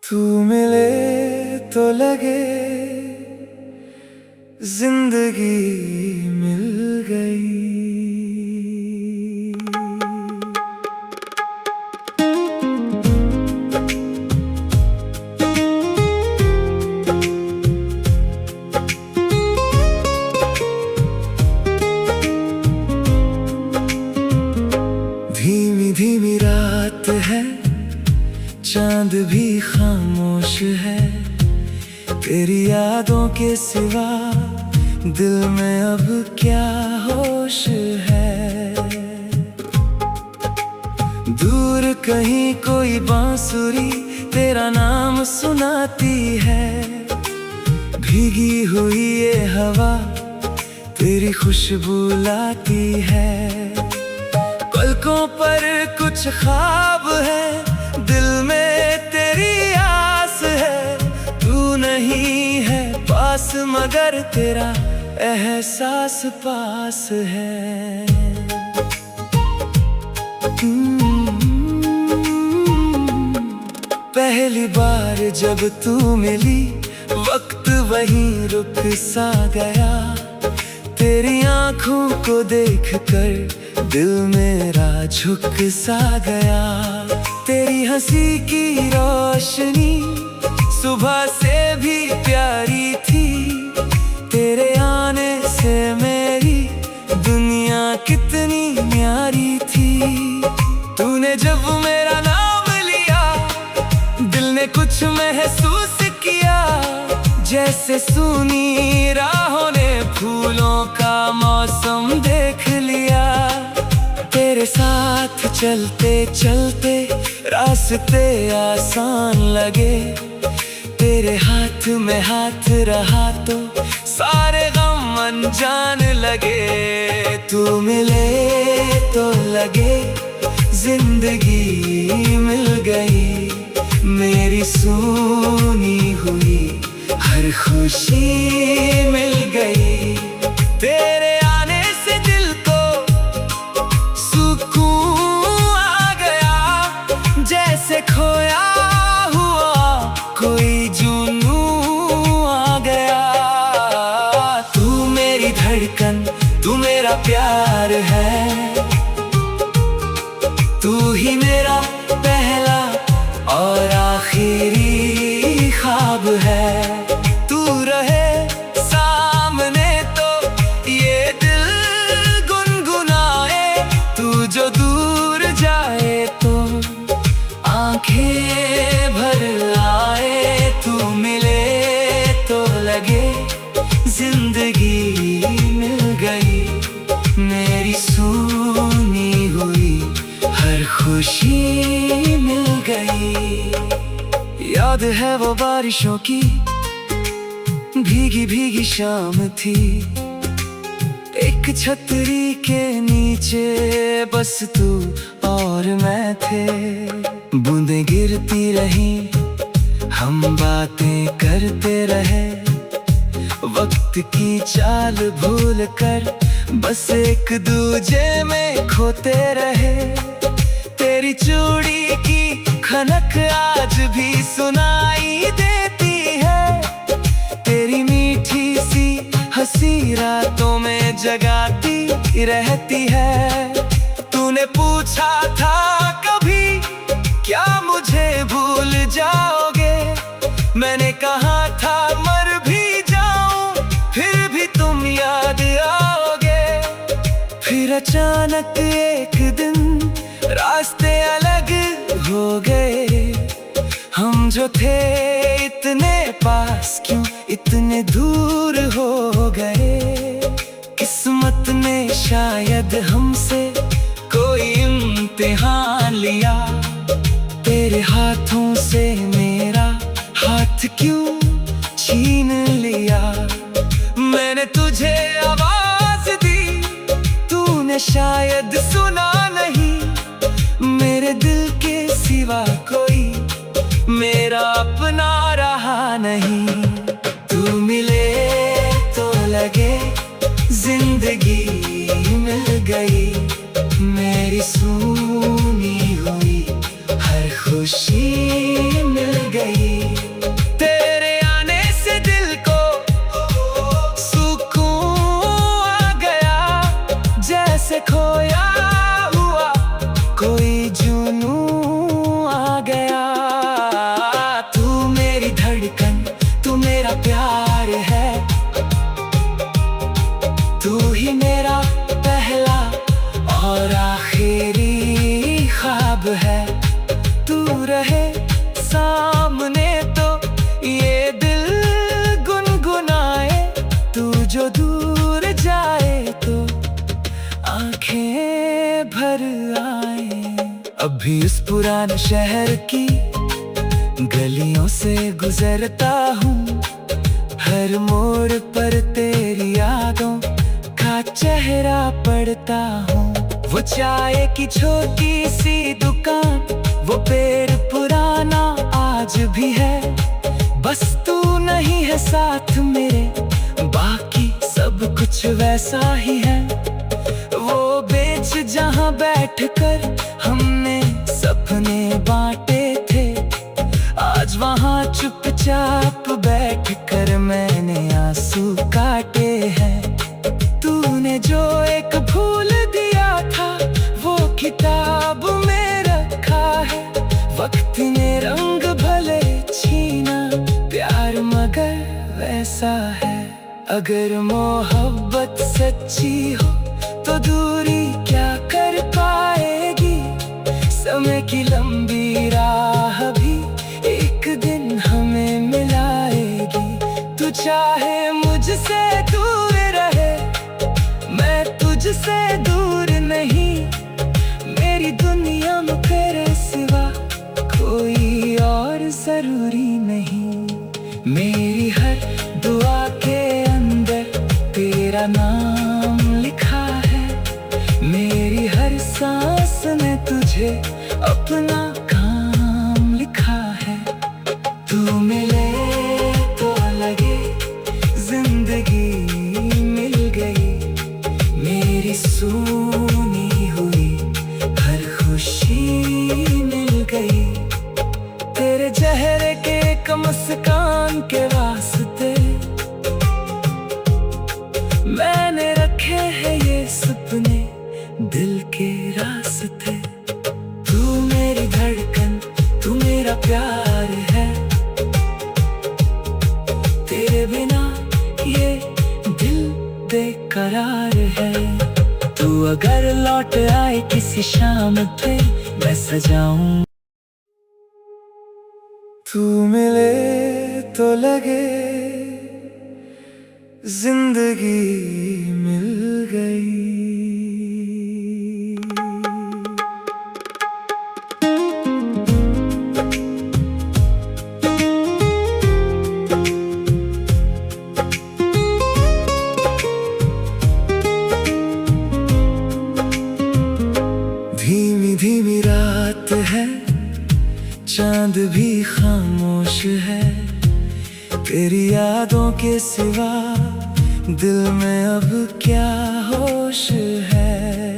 तू मिले तो लगे जिंदगी मिल गई। धीमी धीमी रात है, चांद भी खामोश है। तेरी यादों के सिवा दिल में अब क्या होश है। दूर कहीं कोई बांसुरी तेरा नाम सुनाती है। भीगी हुई ये हवा तेरी खुशबू लाती है। पलकों पर कुछ ख्वाब है, दिल में तेरी आस है। तू नहीं है पास मगर तेरा एहसास पास है। पहली बार जब तू मिली वक्त वहीं रुक सा गया। तेरी आँखों को देखकर दिल मेरा झुक सा गया। तेरी हंसी की रोशनी सुबह से भी प्यारी थी। तेरे आने से मेरी दुनिया कितनी न्यारी थी। तूने जब मेरा नाम लिया दिल ने कुछ महसूस किया। जैसे सूनी राहों ने फूलों का मौसम देख लिया। तेरे साथ चलते चलते रास्ते आसान लगे। तेरे हाथ में हाथ रहा तो सारे गम अनजान लगे। तू मिले तो लगे जिंदगी मिल गई। मेरी सूनी हुई हर खुशी मिल गई। तेरे आने से दिल को सुकून आ गया। जैसे खोया हुआ कोई जुनून आ गया। तू मेरी धड़कन, तू मेरा प्यार है। तू ही मेरा पहला और आखिरी ख्वाब है। तू रहे सामने तो ये दिल गुनगुनाए। तू जो दूर जाए तो आंखें भर आए। तू मिले तो लगे जिंदगी मिल गई। मेरी सूनी हुई हर खुशी मिल गई। याद है वो बारिशों की भीगी भीगी शाम थी। एक छतरी के नीचे बस तू और मैं थे। बूंदें गिरती रही, हम बातें करते रहे। वक्त की चाल भूल कर बस एक दूजे में खोते रहे। तेरी चूड़ी की खनक आज भी सुनाई देती है। तेरी मीठी सी हंसी रातों में जगाती रहती है। तूने पूछा था कभी क्या मुझे भूल जाओगे। मैंने कहा था मर भी जाऊं फिर भी तुम याद आओगे। फिर अचानक एक दिन रास्ते अलग हो गए। हम जो थे इतने पास क्यों इतने दूर हो गए। किस्मत ने शायद हमसे कोई इम्तिहान लिया। तेरे हाथों से मेरा हाथ क्यों छीन लिया। मैंने तुझे आवाज दी, तूने शायद सुना नहीं। मेरे दिल के सिवा कोई मेरा अपना रहा नहीं। तू मिले तो लगे जिंदगी मिल गई। मेरी सूनी हुई हर खुशी मिल गई। तेरे आने से दिल को सुकून आ गया, जैसे खोया हुआ कोई जुनून आ गया। तू मेरी धड़कन, तू मेरा प्यार है, तू ही मेरा पहला और आखिरी ख्वाब है। तू रहे सामने तो ये दिल गुनगुनाए, तू जो दूर जाए तो आंखें भर आए। अभी इस पुराने शहर की गलियों से गुजरता हूँ, हर मोड़ पर तेरी यादों का चेहरा पड़ता हूँ। वो चाय की छोटी सी दुकान, वो पेड़ पुराना आज भी है, बस तू नहीं है साथ मेरे, बाकी सब कुछ वैसा ही है। वो बेंच जहाँ बैठकर हमने सपने बांटे थे, आज वहाँ चुपचाप बैठकर मैंने आंसू काटे हैं। तूने जो एक भूल दिया था वो किताब में रखा है, वक्त ने रंग भले छीना, प्यार मगर वैसा है। अगर मोहब्बत सच्ची हो तो दूरी क्या कर पाएगी, समय की लंबी राह भी एक दिन हमें मिलाएगी। तू चाहे मुझसे दूर रहे, मैं तुझसे दूर नहीं, मेरी दुनिया में तेरे सिवा कोई और जरूरी नहीं। मेरी हर दुआ के अंदर तेरा नाम लिखा है, मेरी हर सांस में तुझे अपना काम लिखा है। तू मिले तो लगे जिंदगी मिल गई, मेरी सुनी हुई हर खुशी मिल गई। तेरे चेहरे के एक मुस्कान के वास्ते मैंने रखे हैं ये सपने दिल के रास्ते। तू मेरी धड़कन, तू मेरा प्यार है, तेरे बिना ये दिल बेकरार है। तू अगर लौट आए किसी शाम पे मैं सजाऊं, तू मिले तो लगे जिंदगी मिल गई। धीमी धीमी रात है, चांद भी खामोश है, तेरी यादों के सिवा दिल में अब क्या होश है।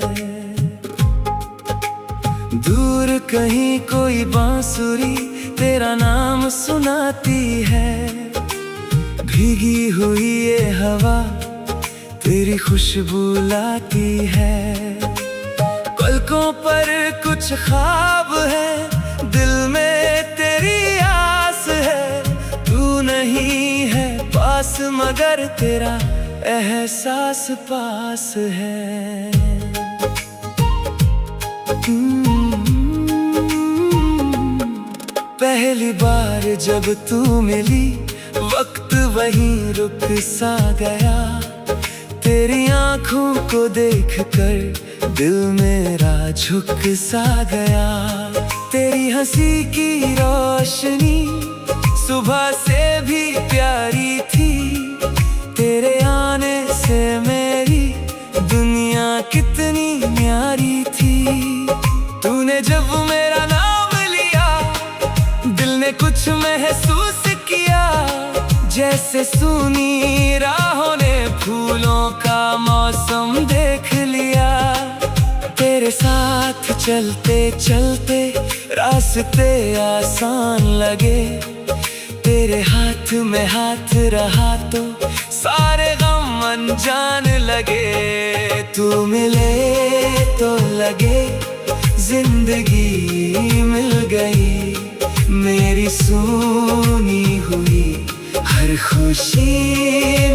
दूर कहीं कोई बांसुरी तेरा नाम सुनाती है, भीगी हुई ये हवा तेरी खुशबू लाती है। पलकों पर कुछ ख्वाब है, दिल में तेरी आस है, तू नहीं है पास मगर तेरा एहसास पास है। पहली बार जब तू मिली वक्त वहीं रुक सा गया, तेरी आंखों को देखकर दिल मेरा झुक सा गया। तेरी हंसी की रोशनी सुबह से भी प्यारी थी, तेरे आने से मेरी दुनिया कितनी न्यारी थी। तूने जब मेरा नाम लिया दिल ने कुछ महसूस किया, जैसे सूनी राहों ने फूलों का मौसम देख लिया। तेरे साथ चलते चलते रास्ते आसान लगे, तेरे हाथ में हाथ रहा तो सारे गम अनजान लगे। तू मिले तो लगे जिंदगी मिल गई, मेरी सुनी हुई हर खुशी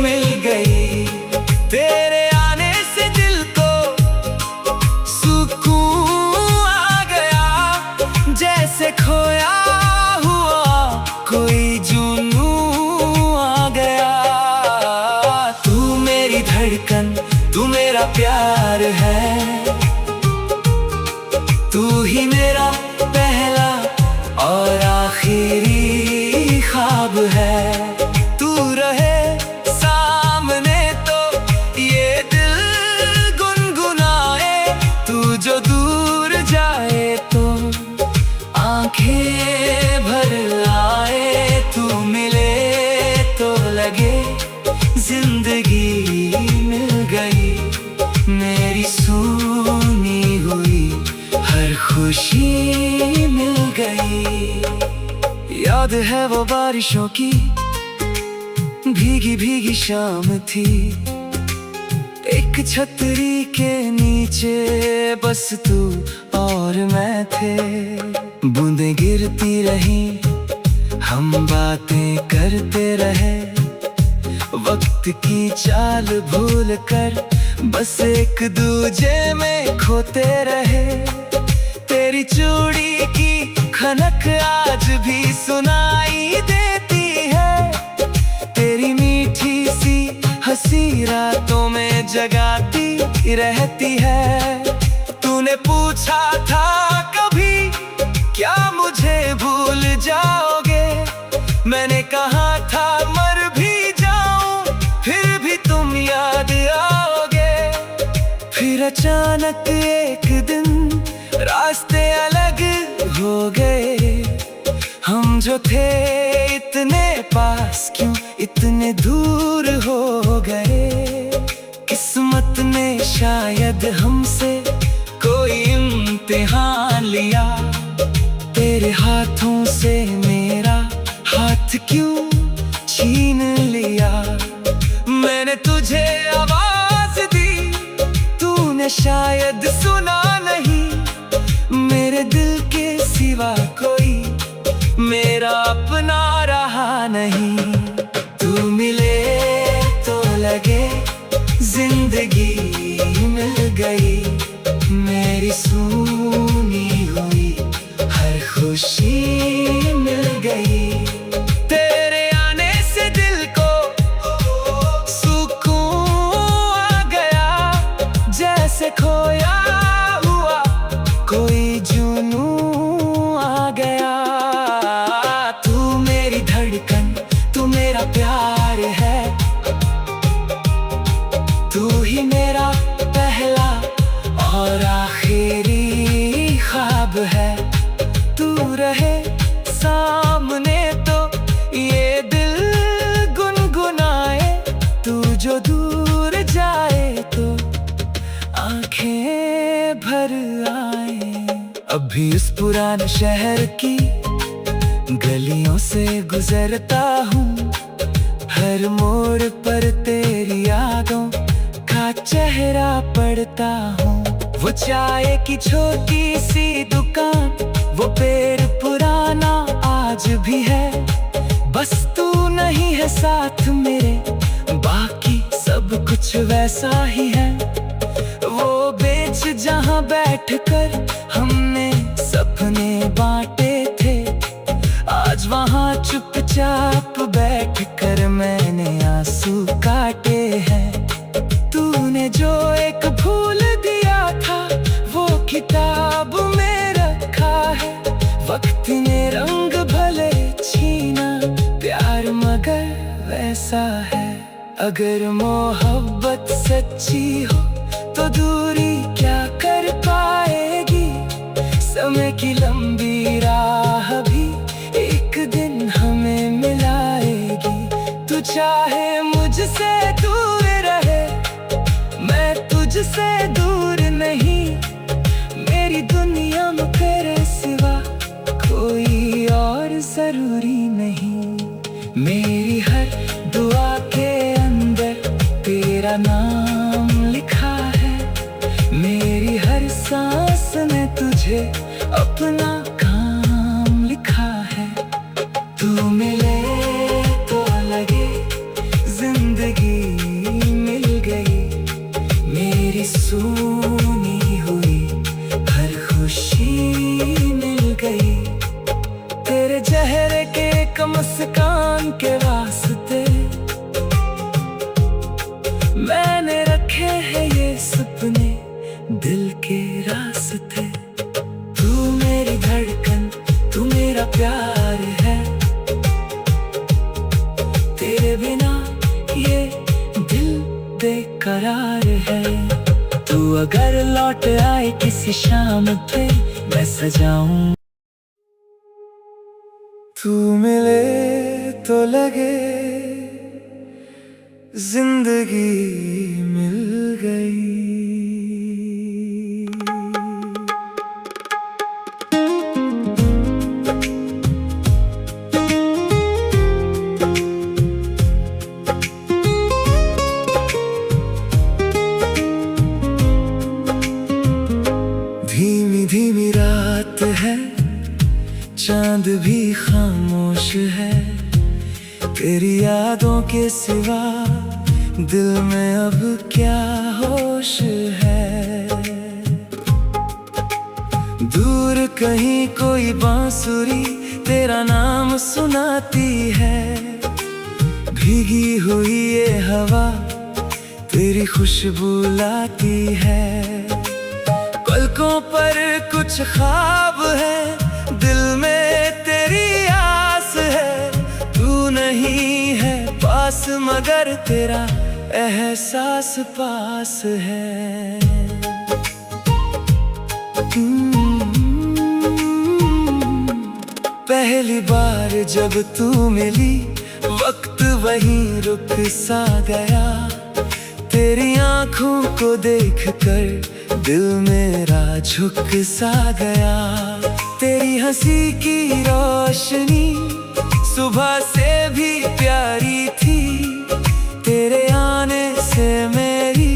मिल गई। तेरे आने से दिल को सुकून आ गया, जैसे खोया हुआ कोई जुनून आ गया। तू मेरी धड़कन, तू मेरा प्यार है, तू ही मेरा पहला और आखिरी ख्वाब है। तू रहे सामने तो ये दिल गुनगुनाए, तू जो दूर जाए तो आंखें भर आए। तू मिले तो लगे जिंदगी मिल गई, मेरी सुनी हुई हर खुशी मिल गई। याद है वो बारिशों की भीगी भीगी शाम थी, एक छतरी के नीचे बस तू और मैं थे। बूंदें गिरती रही, हम बातें करते रहे, वक्त की चाल भूल कर बस एक दूजे में खोते रहे। तेरी चूड़ी की खनक आज भी सुनाई देती है, तेरी मीठी सी हंसी रातों में जगाती रहती है। तूने पूछा था कभी क्या मुझे भूल जाओगे, मैंने कहा था मर भी जाऊं फिर भी तुम याद आओगे। फिर अचानक एक दिन रास्ते अलग हो गए, हम जो थे इतने पास क्यों इतने दूर हो गए। किस्मत ने शायद हमसे कोई इम्तिहान लिया, तेरे हाथों से मेरा हाथ क्यों छीन लिया। मैंने तुझे आवाज दी, तूने शायद सुना नहीं, मेरे दिल के सिवा कोई मेरा अपना रहा नहीं। तू मिले तो लगे जिंदगी मिल गई, मेरी सुनी हुई हर खुशी मिल गई। तेरे आने से दिल को सुकून आ गया, जैसे खोया हुआ कोई जुनून आ गया। तू मेरी धड़कन, तू मेरा प्यार है, तू ही मेरा पहला और आखिरी ख्वाब है। तू रहे सामने तो ये दिल गुनगुनाए, तू जो दूर जाए तो आंखें भर आए। अभी उस पुराने शहर की गलियों से गुजरता हूँ, हर मोड़ पर तेरी यादों का चेहरा पड़ता हूँ। वो चाय की छोटी सी दुकान, वो पेड़ पुराना आज भी है, बस तू नहीं है साथ मेरे, बाकी सब कुछ वैसा ही है। वो बेंच जहाँ बैठकर हमने सपने बांटे थे, आज वहाँ चुपचाप बैठकर मैंने आंसू काटे हैं। तूने जो एक फूल दिया था वो किताब में रखा है, वक्त ने रंग भले छीना, प्यार मगर वैसा है। अगर मोहब्बत सच्ची हो तो दूरी क्या कर पाएगी, समय की लंबी राह भी एक दिन हमें मिलाएगी। तू चाहे मुझसे दूर रहे, मैं तुझसे दूर नहीं, और जरूरी नहीं। मेरी हर दुआ के अंदर तेरा नाम लिखा है। मेरी हर सांस में तुझे अपना काम लिखा है। तू मिले तो लगे जिंदगी मिल गई। मेरी सुनी हुई हर खुशी मिल गई। तेरे चेहरे के एक मुस्कान के वास्ते मैंने रखे हैं ये सपने दिल के रास्ते। तू मेरी धड़कन, तू मेरा प्यार है। तेरे बिना ये दिल बेकरार है। तू अगर लौट आए किसी शाम पे मैं सजाऊं। तू मिले तो लगे जिंदगी मिल गई। धीमी धीमी रात है, चांद भी खामोश है। तेरी यादों के सिवा दिल में अब क्या होश है। दूर कहीं कोई बांसुरी तेरा नाम सुनाती है। भीगी हुई ये हवा तेरी खुशबू लाती है। पलकों पर कुछ ख्वाब है, दिल में तेरी आस है। तू नहीं है पास मगर तेरा एहसास पास है। पहली बार जब तू मिली वक्त वहीं रुक सा गया। तेरी आंखों को देखकर दिल मेरा झुक सा गया। तेरी हंसी की रोशनी सुबह से भी प्यारी थी। तेरे आने से मेरी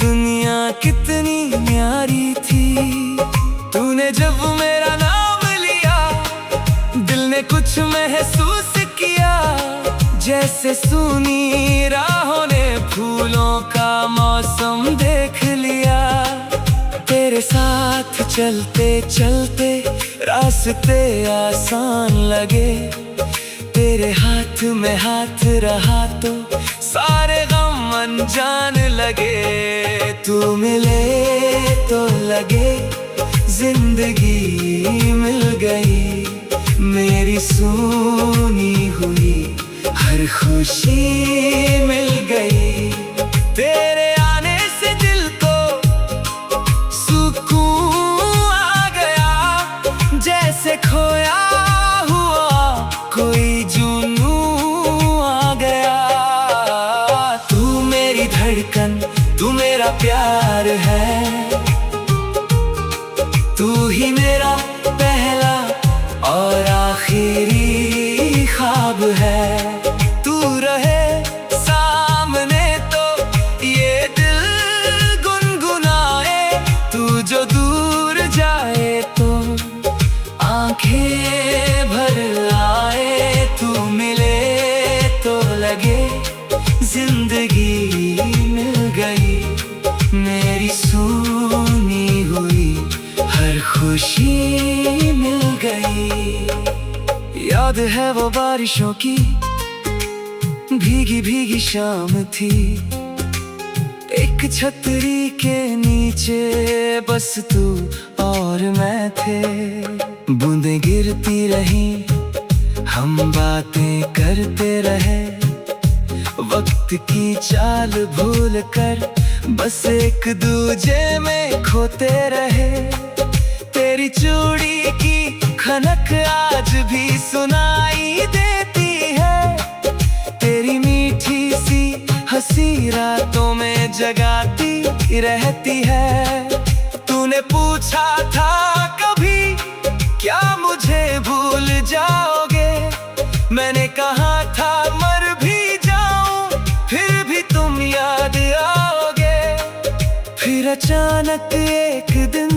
दुनिया कितनी न्यारी थी। तूने जब मेरा नाम लिया दिल ने कुछ महसूस किया। जैसे सूनी राहों ने फूलों का मौसम देख लिया। तेरे साथ चलते चलते रास्ते आसान लगे। तेरे हाथ में हाथ रहा तो सारे गम अनजान लगे। तू मिले तो लगे जिंदगी मिल गई। मेरी सुनी हुई हर खुशी मिल गई। तेरे आने से दिल को सुकून आ गया। जैसे खोया हुआ कोई जुनून आ गया। तू मेरी धड़कन, तू मेरा प्यार है। तू ही मेरा पहला और आखिरी ख्वाब है। तू रहे सामने तो ये दिल गुनगुनाए। तू जो दूर जाए तो आंखें भर आए। तू मिले तो लगे जिंदगी मिल गई। मेरी सुनी हुई हर खुशी मिल गई। याद है वो बारिशों की भीगी भीगी शाम थी। एक छतरी के नीचे बस तू और मैं थे। बूंदें गिरती रही, हम बातें करते रहे। वक्त की चाल भूल कर बस एक दूजे में खोते रहे। तेरी चूड़ी की खनक आज भी सुनाई देती है। तेरी मीठी सी हंसी रातों में जगाती रहती है। तूने पूछा था कभी क्या मुझे भूल जाओ। मैंने कहा था मर भी जाऊं फिर भी तुम याद आओगे। फिर अचानक एक दिन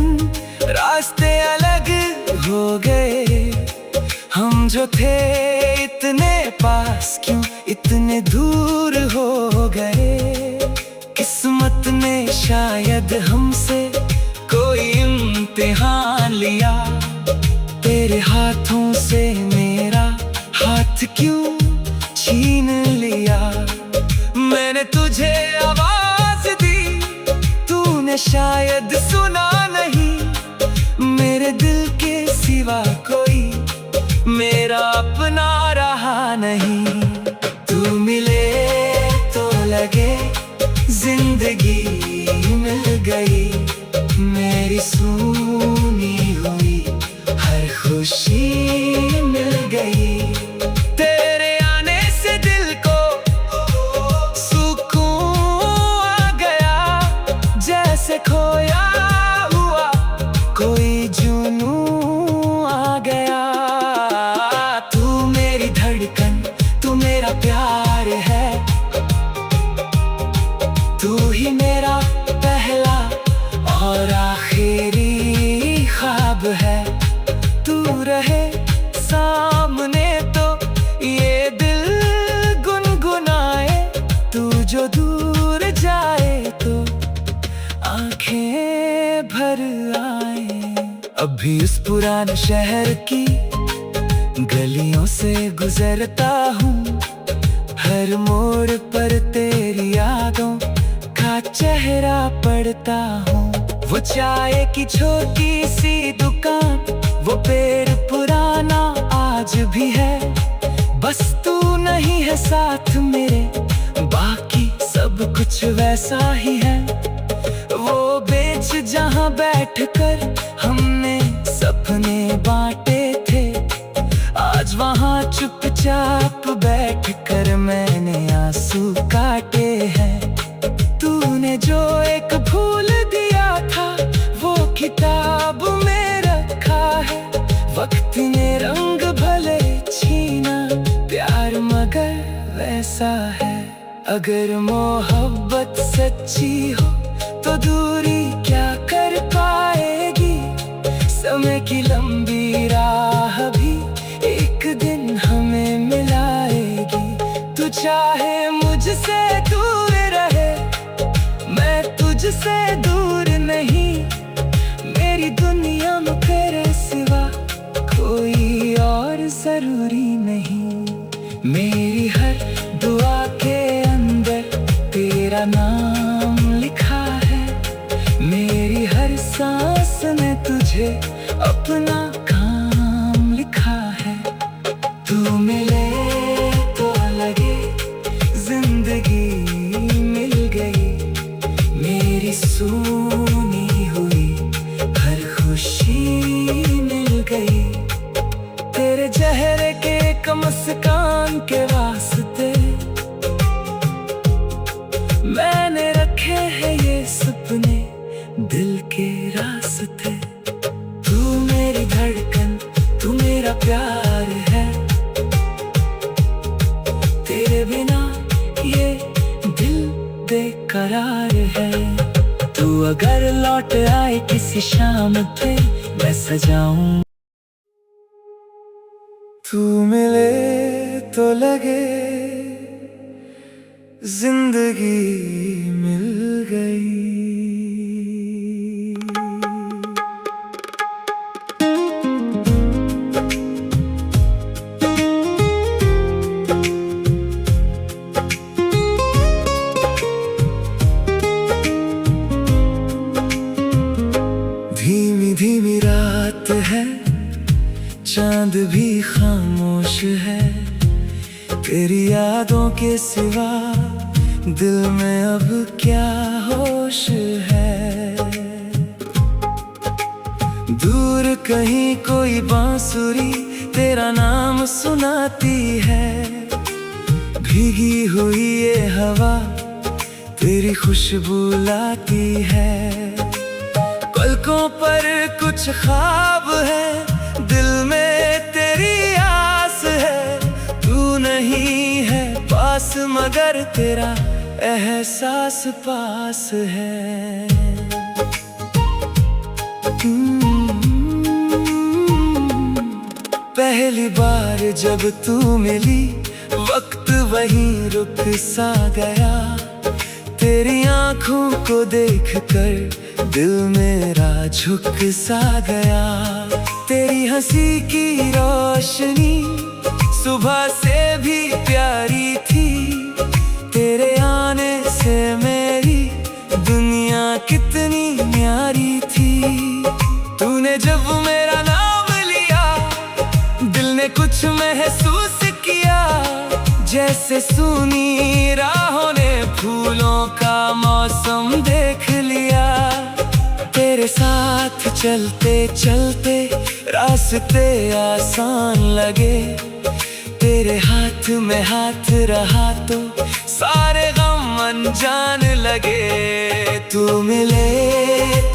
रास्ते अलग हो गए। हम जो थे इतने पास क्यों इतने दूर हो गए। किस्मत ने शायद हमसे कोई इम्तिहान लिया। तेरे हाथों से मेरा हाथ क्यों छीन लिया। मैंने तुझे आवाज दी तूने शायद सुना नहीं। मेरे दिल के सिवा कोई मेरा अपना रहा नहीं। तू मिले तो लगे जिंदगी मिल गई। मेरी सुनी हुई हर खुशी मिल गई। तेरे आने से दिल को सुकून आ गया। जैसे खोया हुआ कोई जुनून आ गया। तू मेरी धड़कन तू मेरा प्यार है। तू ही मेरा पहला और आखिरी ख्वाब है। तू रहे सामने तो ये दिल गुनगुनाए। तू जो दूर जाए तो आंखें भर आए। अभी उस पुराने शहर की गलियों से गुजरता हूँ। हर मोड़ पर तेरी यादों का चेहरा पड़ता हूँ। वो चाय की छोटी सी दुकान, वो पेड़ पुराना आज भी है। बस तू नहीं है साथ मेरे, बाकी सब कुछ वैसा ही है। वो बेंच जहाँ बैठकर हमने सपने बांटे थे, आज वहाँ चुपचाप बैठकर मैंने आंसू काटे हैं। तूने जो एक फूल दिया था वो किताब में रखा है। वक्त ने रंग भले छीना, प्यार मगर वैसा है। अगर मोहब्बत सच्ची हो तो दूरी क्या कर पाएगी। समय की लंबी राह भी एक दिन हमें मिलाएगी। तू चाहे मुझसे दूर रहे, मैं तुझसे दूर नहीं। मेरी दुनिया में तेरे सिवा कोई और जरूरी नहीं। मेरी हर दुआ के अंदर तेरा नाम लिखा है। मेरी हर सांस में तुझे अपना काम लिखा है। तू मिले तो लगे जिंदगी मिल गई। मेरी सुनी हुई हर खुशी मिल गई। तेरे चेहरे के एक मुस्कान के वास्ते मैंने रखे हैं ये सपने दिल के रास्ते। तू मेरी धड़कन तू मेरा प्यार है। तेरे बिना ये दिल बेकरार है। तू अगर लौट आए किसी शाम पे मैं सजाऊं। तू मिले तो लगे जिंदगी मिल गई। धीमी धीमी रात है, चांद भी खामोश है। तेरी यादों के सिवा दिल में अब क्या होश है। दूर कहीं कोई बांसुरी तेरा नाम सुनाती है। भीगी हुई ये हवा तेरी खुशबू लाती है। पलकों पर कुछ ख्वाब है, दिल में तेरी आस है। तू मगर तेरा एहसास पास है। पहली बार जब तू मिली वक्त वहीं रुक सा गया। तेरी आंखों को देखकर दिल मेरा झुक सा गया। तेरी हंसी की रोशनी सुबह से भी प्यारी थी। तेरे आने से मेरी दुनिया कितनी न्यारी थी। तूने जब मेरा नाम लिया दिल ने कुछ महसूस किया। जैसे सूनी राहों ने फूलों का मौसम देख लिया। तेरे साथ चलते चलते रास्ते आसान लगे। तेरे हाथ में हाथ रहा तो सारे गम अनजान लगे। तू मिले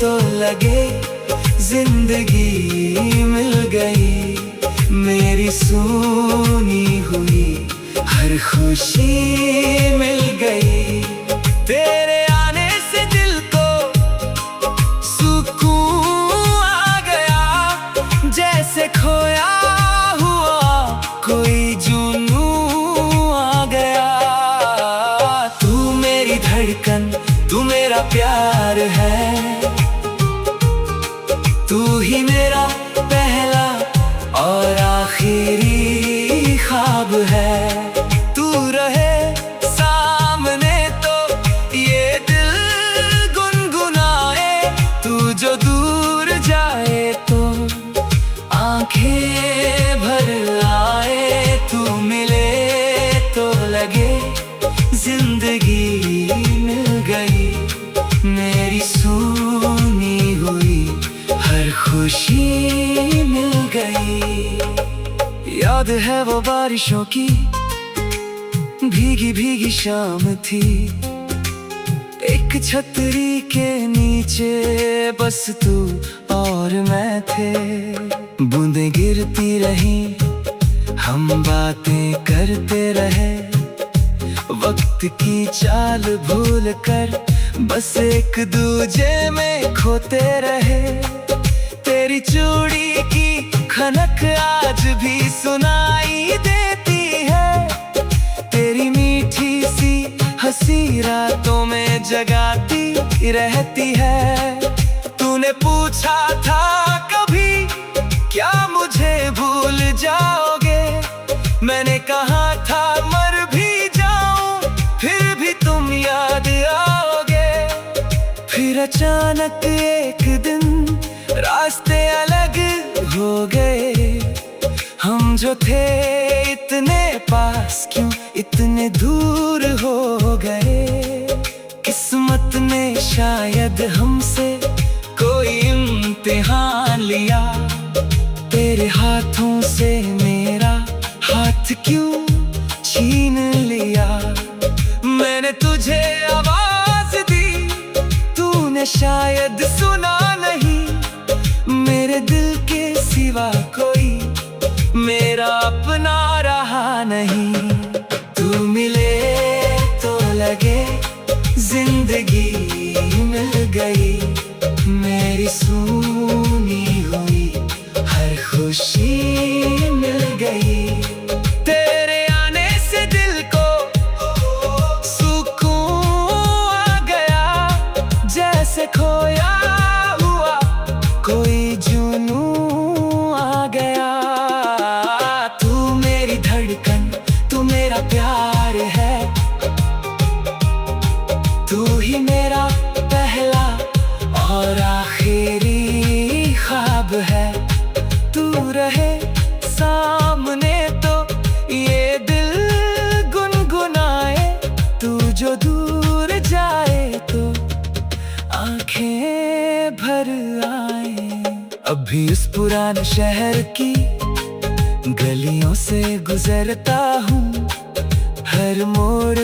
तो लगे जिंदगी मिल गई। मेरी सुनी हुई हर खुशी मिल गई। तेरे आने से दिल को सुकून आ गया। जैसे खोया हुआ कोई जुनून आ गया। तू मेरी धड़कन तू मेरा प्यार है। तू ही मेरा पहला और आखिरी ख्वाब है। तू रहे सामने तो ये दिल गुनगुनाए। तू जो दूर जाए तो आंखें भर आए। तू मिले तो लगे जिंदगी मिल गई। मेरी सुनी हुई हर खुशी मिल गई। याद है वो बारिशों की भीगी भीगी शाम थी। एक छतरी के नीचे बस तू और मैं थे। बूंदें गिरती रही हम बातें करते रहे। वक्त की चाल भूल कर बस एक दूजे में खोते रहे। तेरी चूड़ी की खनक आज भी सुनाई देती है। तेरी मीठी सी हंसी रातों में जगाती रहती है। तूने पूछा था कभी क्या मुझे भूल जाओगे। मैंने कहा था मर भी जाऊं फिर भी तुम याद आओगे। फिर अचानक एक दिन रास्ते अलग हो गए। हम जो थे इतने पास क्यों इतने दूर हो गए। किस्मत ने शायद हमसे कोई इम्तिहान लिया। तेरे हाथों से मेरा हाथ क्यों छीन लिया। मैंने तुझे आवाज दी तूने शायद सुना नहीं। मेरे दिल के सिवा कोई मेरा अपना रहा नहीं। तू मिले तो लगे जिंदगी मिल गई। मेरी सुनी हुई हर खुशी मिल गई। तेरे आने से दिल को सुकून आ गया। जैसे खोया हुआ कोई जुनून आ गया। तू मेरी धड़कन तू मेरा प्यार है। तू ही मेरा पहला और आखिरी ख्वाब है। तू रहे सामने तो ये दिल गुनगुनाए। तू जो दूर जाए तो आंखें भर आए। अभी उस पुराने शहर की गलियों से गुजरता हूँ। हर मोड़